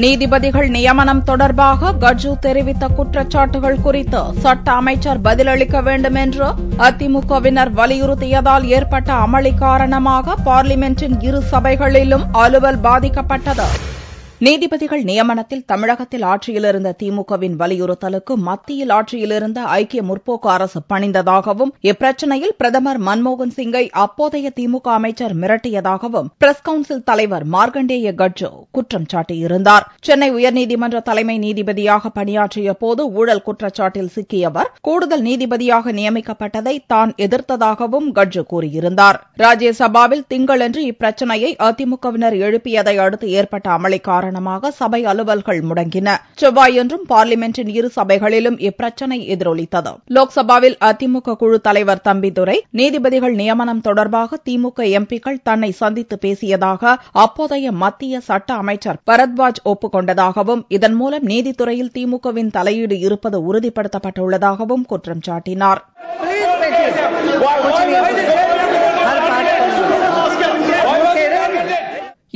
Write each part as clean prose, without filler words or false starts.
நீதிபதிகள் நியமனம் தொடர்பாக கட்ஜு தெரிவித்த குற்றச்சாட்டுகள் குறித்து சட்ட அமைச்சர் பதிலளிக்க வேண்டும் என்று அதிமுகவினர் வலியுறுத்தியதால் ஏற்பட்ட அமளி காரணமாக பார்லிமென்டின் இரு சபைகளிலும் அலுவல் பாதிக்கப்பட்டது. நீதிபதிகள் நியமனத்தில் தமிழகத்தில் ஆட்சியிலிருந்த திமுகவின் வலியுறுத்தலுக்கு மத்தியில் ஆட்சியிலிருந்த ஐக்கிய முற்போக்கு அரசு பணிந்ததாகவும் இப்பிரச்சினையில் பிரதமர் மன்மோகன் சிங்கை அப்போதைய திமுக அமைச்சர் மிரட்டியதாகவும் பிரஸ் கவுன்சில் தலைவர் மார்க்கண்டேய கட்ஜு குற்றம் சாட்டியிருந்தார். சென்னை உயர்நீதிமன்ற தலைமை நீதிபதியாக பணியாற்றிய போது ஊழல் குற்றச்சாட்டில் சிக்கிய அவர் கூடுதல் நீதிபதியாக நியமிக்கப்பட்டதை தான் எதிர்த்ததாகவும் கட்ஜு கூறியிருந்தார். ராஜ்யசபாவில் திங்களன்று இப்பிரச்சினையை அதிமுகவினர் எழுப்பியதை அடுத்து ஏற்பட்ட அமளி காரணமாக சபை அலுவல்கள் முடங்கின. செவ்வாயன்றும் பார்லிமென்டின் இரு சபைகளிலும் இப்பிரச்சினை எதிரொலித்தது. லோக்சபாவில் அதிமுக குழு தலைவர் தம்பிதுரை நீதிபதிகள் நியமனம் தொடர்பாக திமுக எம்பிக்கள் தன்னை சந்தித்து பேசியதாக அப்போதைய மத்திய சட்ட அமைச்சர் பரத்வாஜ் ஒப்புக் கொண்டதாகவும் இதன் மூலம் நீதித்துறையில் திமுகவின் தலையீடு இருப்பது உறுதிப்படுத்தப்பட்டுள்ளதாகவும் குற்றம் சாட்டினார்.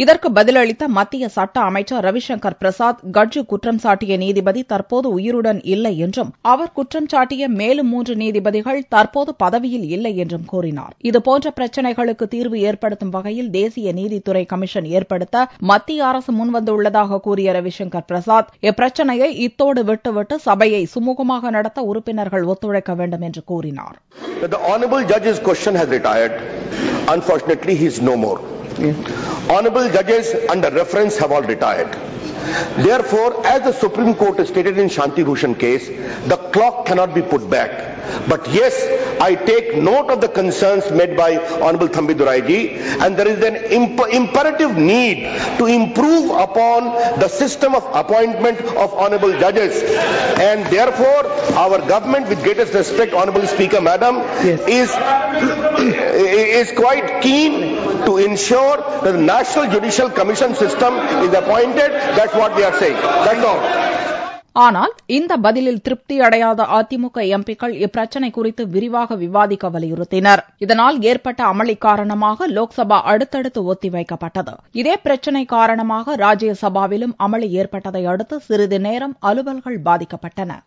இதற்கு பதிலளித்த மத்திய சட்ட அமைச்சர் ரவிசங்கர் பிரசாத் கட்ஜு குற்றம் சாட்டிய நீதிபதி தற்போது உயிருடன் இல்லை என்றும் அவர் குற்றம் சாட்டிய மேலும் 3 நீதிபதிகள் தற்போது பதவியில் இல்லை என்றும் கூறினார். இதுபோன்ற பிரச்சினைகளுக்கு தீர்வு ஏற்படுத்தும் வகையில் தேசிய நீதித்துறை கமிஷன் ஏற்படுத்த மத்திய அரசு முன்வந்துள்ளதாக கூறிய ரவிசங்கர் பிரசாத் இப்பிரச்சினையை இத்தோடு விட்டுவிட்டு சபையை சுமூகமாக நடத்த உறுப்பினர்கள் ஒத்துழைக்க வேண்டும் என்று கூறினார். Honorable judges under reference have all retired. Therefore, as the Supreme Court stated in Shanti Bhushan case, the clock cannot be put back. But yes, I take note of the concerns made by Honorable Thambidurai ji, and there is an imperative need to improve upon the system of appointment of honorable judges. And therefore, our government, with greatest respect, Honorable Speaker, Madam, is quite keen to ensure that the National Judicial Commission system is appointed. That's what we are saying. That's all. ஆனால் இந்த பதிலில் திருப்தி அடையாத அதிமுக எம்பிக்கள் இப்பிரச்சினை குறித்து விரிவாக விவாதிக்க வலியுறுத்தினர். இதனால் ஏற்பட்ட அமளி காரணமாக லோக்சபா அடுத்தடுத்து ஒத்திவைக்கப்பட்டது. இதே பிரச்சினை காரணமாக ராஜ்யசபாவிலும் அமளி ஏற்பட்டதை அடுத்து சிறிது நேரம் அலுவல்கள் பாதிக்கப்பட்டன.